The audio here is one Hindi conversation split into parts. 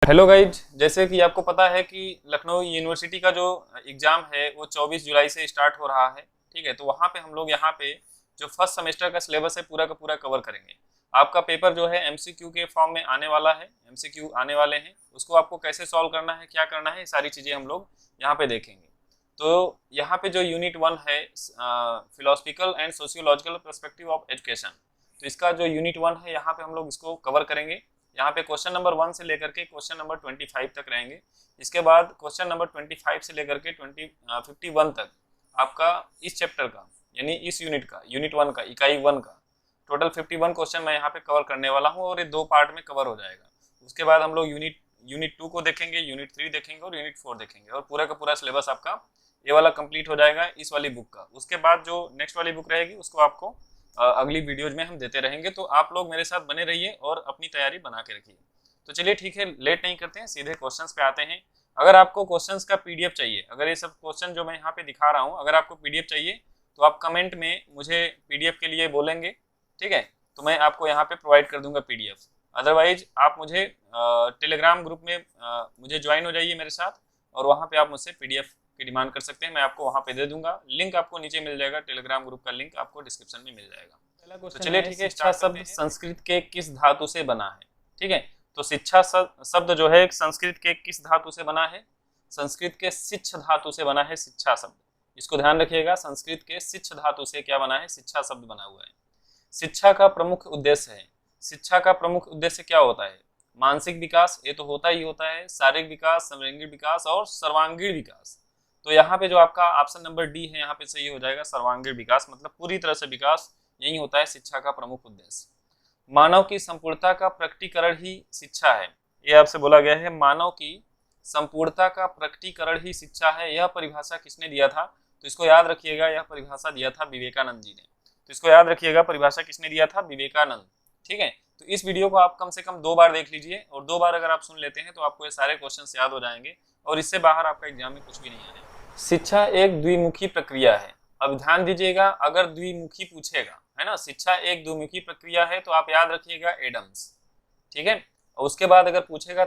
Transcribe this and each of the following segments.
हेलो गाइज, जैसे कि आपको पता है कि लखनऊ यूनिवर्सिटी का जो एग्ज़ाम है वो 24 जुलाई से स्टार्ट हो रहा है। ठीक है, तो वहाँ पे हम लोग यहाँ पे जो फर्स्ट सेमेस्टर का सिलेबस है पूरा का पूरा कवर करेंगे। आपका पेपर जो है एमसीक्यू के फॉर्म में आने वाला है, एमसीक्यू आने वाले हैं, उसको आपको कैसे सॉल्व करना है, क्या करना है, ये सारी चीज़ें हम लोग यहाँ पे देखेंगे। तो यहाँ पे जो यूनिट 1 है philosophical and sociological perspective of education, तो इसका जो यूनिट 1 है यहाँ पे हम लोग इसको कवर करेंगे। यहाँ पे क्वेश्चन नंबर 1 से लेकर के क्वेश्चन नंबर 25 तक रहेंगे। इसके बाद क्वेश्चन नंबर 25 से लेकर के 51 तक आपका इस चैप्टर का यानी इस यूनिट का, यूनिट 1 का, इकाई 1 का टोटल 51 क्वेश्चन मैं यहाँ पे कवर करने वाला हूँ और ये 2 पार्ट में कवर हो जाएगा। उसके बाद हम लोग यूनिट 2 को देखेंगे, यूनिट 3 देखेंगे और यूनिट 4 देखेंगे और पूरा का पूरा सिलेबस आपका ये वाला कंप्लीट हो जाएगा इस वाली बुक का। उसके बाद जो नेक्स्ट वाली बुक रहेगी उसको आपको अगली वीडियोज में हम देते रहेंगे। तो आप लोग मेरे साथ बने रहिए और अपनी तैयारी बना के रखिए। तो चलिए ठीक है, लेट नहीं करते हैं, सीधे क्वेश्चंस पे आते हैं। अगर आपको क्वेश्चंस का पीडीएफ चाहिए, अगर ये सब क्वेश्चन जो मैं यहाँ पे दिखा रहा हूँ अगर आपको पीडीएफ चाहिए तो आप कमेंट में मुझे पीडीएफ के लिए बोलेंगे, ठीक है, तो मैं आपको यहाँ पे प्रोवाइड कर दूंगा पीडीएफ। अदरवाइज आप मुझे टेलीग्राम ग्रुप में मुझे ज्वाइन हो जाइए मेरे साथ और वहाँ पे आप मुझसे पीडीएफ की डिमांड कर सकते हैं, मैं आपको वहाँ पे दे दूंगा। लिंक आपको नीचे मिल जाएगा, टेलीग्राम ग्रुप का लिंक आपको डिस्क्रिप्शन में मिल जाएगा। तो चलिए ठीक है, शिक्षा शब्द संस्कृत के किस धातु से बना है? ठीक है, तो शिक्षा शब्द जो है संस्कृत के किस धातु से बना है? संस्कृत के शिक्ष धातु से बना है शिक्षा शब्द। इसको ध्यान रखिएगा, संस्कृत के शिक्ष धातु से क्या बना है? शिक्षा शब्द बना हुआ है। शिक्षा का प्रमुख उद्देश्य है, शिक्षा का प्रमुख उद्देश्य क्या होता है? मानसिक विकास, ये तो होता ही होता है, शारीरिक विकास, समलैंगिक विकास और सर्वांगीण विकास। तो यहाँ पे जो आपका ऑप्शन नंबर डी है यहाँ पे सही हो जाएगा, सर्वांगीण विकास, मतलब पूरी तरह से विकास, यही होता है शिक्षा का प्रमुख उद्देश्य। मानव की संपूर्णता का प्रकटीकरण ही शिक्षा है, ये आपसे बोला गया है, मानव की संपूर्णता का प्रकटीकरण ही शिक्षा है। यह परिभाषा किसने दिया था? तो इसको याद रखिएगा, यह परिभाषा दिया था विवेकानंद जी ने। तो इसको याद रखिएगा, परिभाषा किसने दिया था? विवेकानंद। ठीक है, तो इस वीडियो को आप कम से कम 2 बार देख लीजिए और 2 बार अगर आप सुन लेते हैं तो आपको ये सारे क्वेश्चन याद हो जाएंगे और इससे बाहर आपका एग्जाम में कुछ भी नहीं आएगा। शिक्षा एक द्विमुखी प्रक्रिया है। अब ध्यान दीजिएगा, अगर द्विमुखी पूछेगा, है ना, शिक्षा एक द्विमुखी प्रक्रिया है तो आप याद रखिएगा एडम्स। ठीक है, और उसके बाद अगर पूछेगा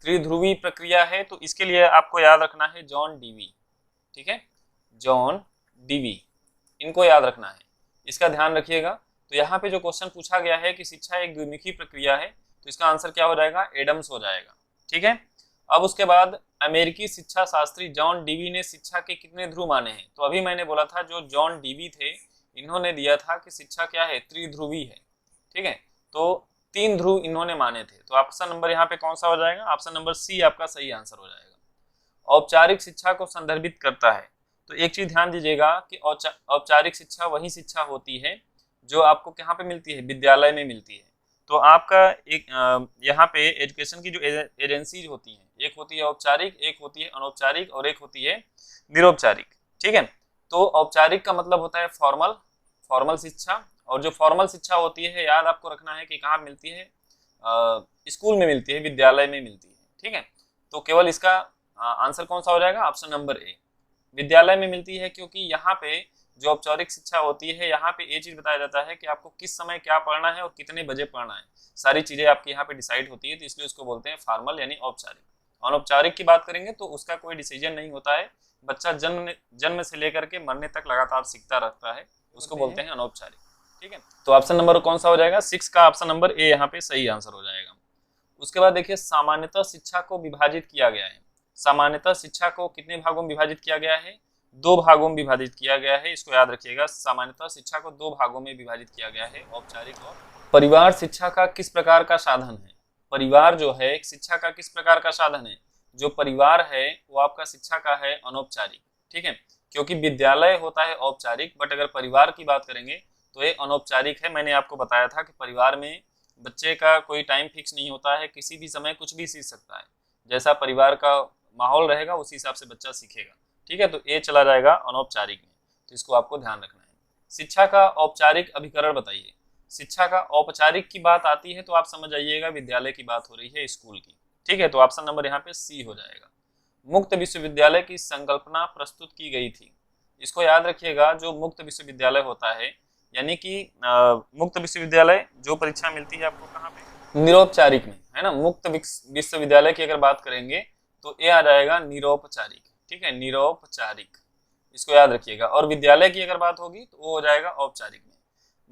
त्रिध्रुवी प्रक्रिया है तो इसके लिए आपको याद रखना है जॉन डीवी। ठीक है, जॉन डीवी, इनको याद रखना है, इसका ध्यान रखिएगा। तो यहाँ पे जो क्वेश्चन पूछा गया है कि शिक्षा एक द्विमुखी प्रक्रिया है तो इसका आंसर क्या हो जाएगा? एडम्स हो जाएगा। ठीक है, अब उसके बाद अमेरिकी शिक्षा शास्त्री जॉन डीवी ने शिक्षा के कितने ध्रुव माने हैं? तो अभी मैंने बोला था जो जॉन डीवी थे इन्होंने दिया था कि शिक्षा क्या है? त्रिध्रुवी है। ठीक है, तो 3 ध्रुव इन्होंने माने थे। तो ऑप्शन नंबर यहाँ पे कौन सा हो जाएगा? ऑप्शन नंबर सी आपका सही आंसर हो जाएगा। औपचारिक शिक्षा को संदर्भित करता है। तो एक चीज ध्यान दीजिएगा कि औपचारिक शिक्षा वही शिक्षा होती है जो आपको कहाँ पे मिलती है? विद्यालय में मिलती है। तो आपका एक यहाँ पे एजुकेशन की जो एजेंसीज होती हैं, एक होती है औपचारिक, एक होती है अनौपचारिक और एक होती है निरौपचारिक। ठीक है, तो औपचारिक का मतलब होता है फॉर्मल शिक्षा, और जो फॉर्मल शिक्षा होती है याद आपको रखना है कि कहाँ मिलती है? स्कूल में मिलती है, विद्यालय में मिलती है। ठीक है, तो केवल इसका आंसर कौन सा हो जाएगा? ऑप्शन नंबर ए, विद्यालय में मिलती है, क्योंकि यहाँ पे जो औपचारिक शिक्षा होती है यहाँ पे ये चीज बताया जाता है कि आपको किस समय क्या पढ़ना है और कितने बजे पढ़ना है, सारी चीजें आपकी यहाँ पे डिसाइड होती है, तो इसलिए उसको बोलते हैं फॉर्मल यानी औपचारिक। अनौपचारिक की बात करेंगे तो उसका कोई डिसीजन नहीं होता है, बच्चा जन्म से लेकर के मरने तक लगातार सीखता रहता है, उसको बोलते हैं अनौपचारिक। ठीक है, तो ऑप्शन नंबर कौन सा हो जाएगा? 6 का ऑप्शन नंबर ए यहाँ पे सही आंसर हो जाएगा। उसके बाद देखिए, सामान्यतः शिक्षा को विभाजित किया गया है। सामान्यतः शिक्षा को कितने भागों में विभाजित किया गया है? 2 भागों में विभाजित किया गया है, इसको याद रखिएगा। सामान्यतः शिक्षा को 2 भागों में विभाजित किया गया है, औपचारिक और। परिवार शिक्षा का किस प्रकार का साधन है? परिवार जो है शिक्षा का किस प्रकार का साधन है? जो परिवार है वो आपका शिक्षा का है अनौपचारिक। ठीक है, क्योंकि विद्यालय होता है औपचारिक, बट अगर परिवार की बात करेंगे तो ये अनौपचारिक है। मैंने आपको बताया था कि परिवार में बच्चे का कोई टाइम फिक्स नहीं होता है, किसी भी समय कुछ भी सीख सकता है, जैसा परिवार का माहौल रहेगा उसी हिसाब से बच्चा सीखेगा। ठीक है, तो ये चला जाएगा अनौपचारिक में, तो इसको आपको ध्यान रखना है। शिक्षा का औपचारिक अभिकरण बताइए। शिक्षा का औपचारिक की बात आती है तो आप समझ आइएगा विद्यालय की बात हो रही है, स्कूल की। ठीक है, तो ऑप्शन नंबर यहाँ पे सी हो जाएगा। मुक्त विश्वविद्यालय की संकल्पना प्रस्तुत की गई थी, इसको याद रखिएगा। जो मुक्त विश्वविद्यालय होता है यानी कि मुक्त विश्वविद्यालय जो परीक्षा मिलती है आपको कहाँ पे? निरौपचारिक में, है ना। मुक्त विश्वविद्यालय की अगर बात करेंगे तो ये आ जाएगा निरौपचारिक, ठीक है, निरौपचारिक, इसको याद रखिएगा। और विद्यालय की अगर बात होगी तो वो हो जाएगा औपचारिक में।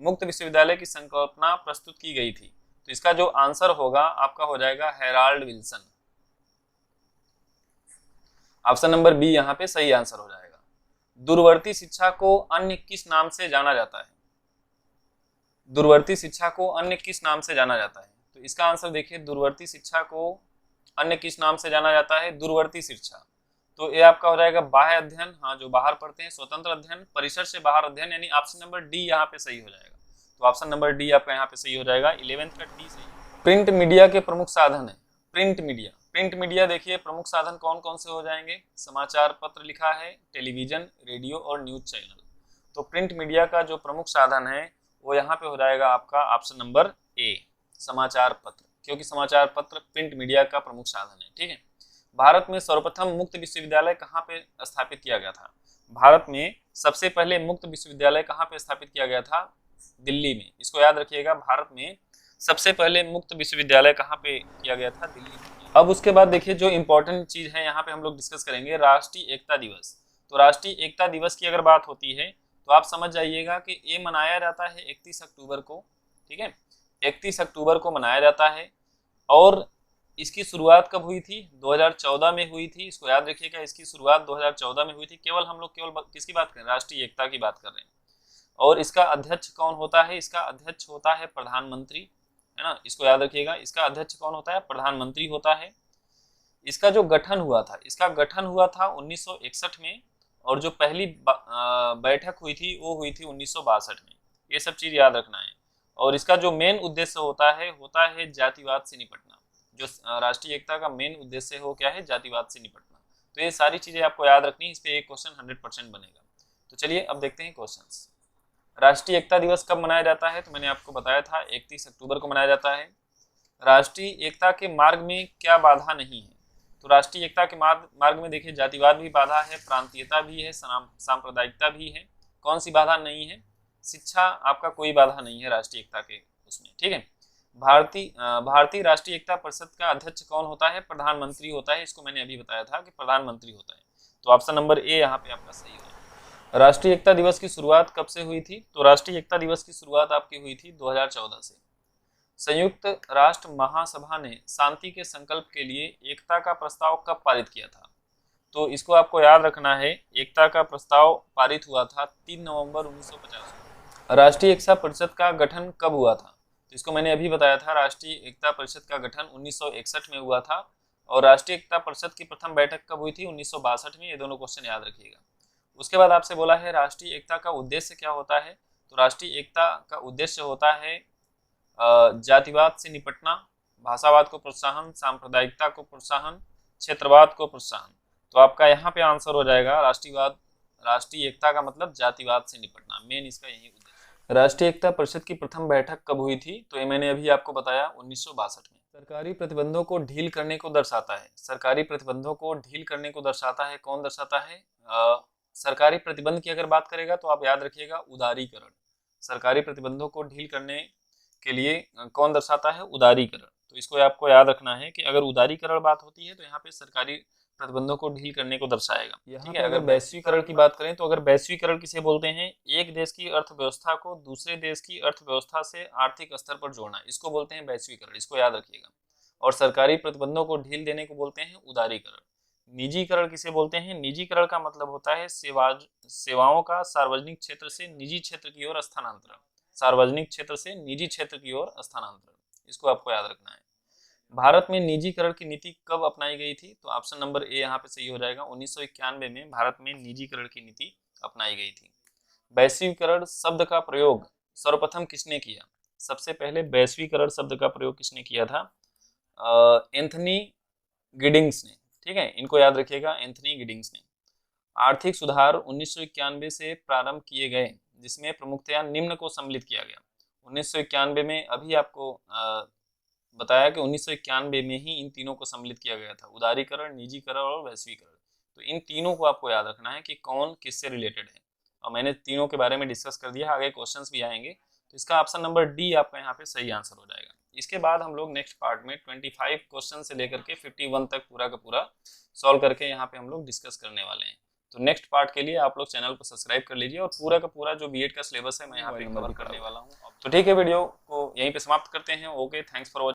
मुक्त विश्वविद्यालय की संकल्पना प्रस्तुत की गई थी, तो इसका जो आंसर होगा आपका हो जाएगा Harold Wilson. Option number B यहाँ पे सही आंसर हो जाएगा। दूरवर्ती शिक्षा को अन्य किस नाम से जाना जाता है? दूरवर्ती शिक्षा को अन्य किस नाम से जाना जाता है? तो इसका आंसर देखिए, दूरवर्ती शिक्षा को अन्य किस नाम से जाना जाता है? दूरवर्ती शिक्षा, तो ये आपका हो जाएगा बाह्य अध्ययन, हाँ जो बाहर पढ़ते हैं, स्वतंत्र अध्ययन, परिसर से बाहर अध्ययन, यानी ऑप्शन नंबर डी यहाँ पे सही हो जाएगा। तो ऑप्शन नंबर डी आपका यहाँ पे सही हो जाएगा, 11th का डी सही। प्रिंट मीडिया के प्रमुख साधन है। प्रिंट मीडिया, प्रिंट मीडिया देखिए प्रमुख साधन कौन कौन से हो जाएंगे? समाचार पत्र लिखा है, टेलीविजन, रेडियो और न्यूज चैनल। तो प्रिंट मीडिया का जो प्रमुख साधन है वो यहाँ पे हो जाएगा आपका ऑप्शन नंबर ए, समाचार पत्र, क्योंकि समाचार पत्र प्रिंट मीडिया का प्रमुख साधन है, ठीक है। भारत में सर्वप्रथम मुक्त विश्वविद्यालय कहाँ पे स्थापित किया गया था? भारत में सबसे पहले मुक्त विश्वविद्यालय कहाँ पे स्थापित किया गया था? दिल्ली में, इसको याद रखिएगा। भारत में सबसे पहले मुक्त विश्वविद्यालय कहाँ पे किया गया था? दिल्ली में। अब उसके बाद देखिए जो इंपॉर्टेंट चीज है यहाँ पे हम लोग डिस्कस करेंगे, राष्ट्रीय एकता दिवस। तो राष्ट्रीय एकता दिवस की अगर बात होती है तो आप समझ जाइएगा कि ये मनाया जाता है 31 अक्टूबर को, ठीक है, 31 अक्टूबर को मनाया जाता है। और इसकी शुरुआत कब हुई थी? 2014 में हुई थी, इसको याद रखिएगा। इसकी शुरुआत 2014 में हुई थी। केवल हम लोग केवल किसकी बात कर रहे हैं? राष्ट्रीय एकता की बात कर रहे हैं। और इसका अध्यक्ष कौन होता है? इसका अध्यक्ष होता है प्रधानमंत्री, है ना, इसको याद रखिएगा। इसका अध्यक्ष कौन होता है? प्रधानमंत्री होता है। इसका जो गठन हुआ था, इसका गठन हुआ था 1961 में, और जो पहली बैठक हुई थी वो हुई थी 1962 में। ये सब चीज याद रखना है। और इसका जो मेन उद्देश्य होता है जातिवाद से निपटना। जो राष्ट्रीय एकता का मेन उद्देश्य हो क्या है? जातिवाद से निपटना। तो ये सारी चीजें आपको याद रखनी है, इस पे एक क्वेश्चन 100% बनेगा। तो चलिए अब देखते हैं क्वेश्चंस। राष्ट्रीय एकता दिवस कब मनाया जाता है? तो मैंने आपको बताया था 31 अक्टूबर को मनाया जाता है। राष्ट्रीय एकता के मार्ग में क्या बाधा नहीं है? तो राष्ट्रीय एकता के मार्ग में देखिए जातिवाद भी बाधा है, प्रांतीयता भी है, सांप्रदायिकता भी है। कौन सी बाधा नहीं है? शिक्षा आपका कोई बाधा नहीं है राष्ट्रीय एकता के उसमें, ठीक है। भारतीय राष्ट्रीय एकता परिषद का अध्यक्ष कौन होता है? प्रधानमंत्री होता है। इसको मैंने अभी बताया था कि प्रधानमंत्री होता है। तो ऑप्शन नंबर ए यहाँ पे आपका सही है। राष्ट्रीय एकता दिवस की शुरुआत कब से हुई थी? तो राष्ट्रीय एकता दिवस की शुरुआत आपकी हुई थी 2014 से। संयुक्त राष्ट्र महासभा ने शांति के संकल्प के लिए एकता का प्रस्ताव कब पारित किया था? तो इसको आपको याद रखना है। एकता का प्रस्ताव पारित हुआ था 3 नवंबर 1950 को। राष्ट्रीय एकता परिषद का गठन कब हुआ था? तो इसको मैंने अभी बताया था। राष्ट्रीय एकता परिषद का गठन 1961 में हुआ था। और राष्ट्रीय एकता परिषद की प्रथम बैठक कब हुई थी? 1962 में। ये दोनों क्वेश्चन याद रखिएगा। उसके बाद आपसे बोला है राष्ट्रीय एकता का उद्देश्य क्या होता है? तो राष्ट्रीय एकता का उद्देश्य होता है जातिवाद से निपटना, भाषावाद को प्रोत्साहन, सांप्रदायिकता को प्रोत्साहन, क्षेत्रवाद को प्रोत्साहन। तो आपका यहाँ पे आंसर हो जाएगा राष्ट्रीय एकता का मतलब जातिवाद से निपटना, मेन इसका यही उद्देश्य। राष्ट्रीय एकता परिषद की प्रथम बैठक कब हुई थी? तो ये मैंने अभी आपको बताया 1962 में। सरकारी प्रतिबंधों को ढील करने को दर्शाता है। सरकारी प्रतिबंधों को ढील करने को दर्शाता है, कौन दर्शाता है? सरकारी प्रतिबंध की अगर बात करेगा तो आप याद रखिएगा उदारीकरण। सरकारी प्रतिबंधों को ढील करने के लिए कौन दर्शाता है? उदारीकरण। तो इसको आपको याद रखना है कि अगर उदारीकरण बात होती है तो यहाँ पे सरकारी प्रतिबंधों को ढील करने को दर्शाएगा, ठीक है। अगर वैश्वीकरण की बात करें तो अगर वैश्वीकरण किसे बोलते हैं? एक देश की अर्थव्यवस्था को दूसरे देश की अर्थव्यवस्था से आर्थिक स्तर पर जोड़ना, इसको बोलते हैं वैश्वीकरण, इसको याद रखिएगा। और सरकारी प्रतिबंधों को ढील देने को बोलते हैं उदारीकरण। निजीकरण किसे बोलते हैं? निजीकरण का मतलब होता है सेवाओं का सार्वजनिक क्षेत्र से निजी क्षेत्र की ओर स्थानांतरण। सार्वजनिक क्षेत्र से निजी क्षेत्र की ओर स्थानांतरण, इसको आपको याद रखना है। भारत में निजीकरण की नीति कब अपनाई गई थी? तो ऑप्शन नंबर ए यहाँ पे सही हो जाएगा। 1991 में भारत में निजीकरण की नीति अपनाई गई थी। वैश्वीकरण शब्द का प्रयोग सर्वप्रथम किसने किया? सबसे पहले वैश्वीकरण शब्द का प्रयोग किसने किया था? एंथनी गिडिंग्स ने, ठीक है, इनको याद रखिएगा, एंथनी गिडिंग्स ने। आर्थिक सुधार 1991 से प्रारंभ किए गए, जिसमें प्रमुखतया निम्न को सम्मिलित किया गया। 1991 में अभी आपको बताया कि 1991 में ही इन तीनों को सम्मिलित किया गया था, उदारीकरण, निजीकरण और वैश्वीकरण। तो इन तीनों को आपको याद रखना है कि कौन किससे रिलेटेड है, और मैंने तीनों के बारे में डिस्कस कर दिया। आगे क्वेश्चंस भी आएंगे, तो इसका ऑप्शन नंबर डी आपका यहाँ पे सही आंसर हो जाएगा। इसके बाद हम लोग नेक्स्ट पार्ट में 25 क्वेश्चन से लेकर के 51 तक पूरा का पूरा सॉल्व करके यहाँ पे हम लोग डिस्कस करने वाले हैं। तो नेक्स्ट पार्ट के लिए आप लोग चैनल को सब्सक्राइब कर लीजिए और पूरा का पूरा जो बीएड का सिलेबस है मैं यहाँ पे कवर करने वाला हूँ। तो ठीक है, वीडियो को यहीं पे समाप्त करते हैं। Okay, thanks for watching.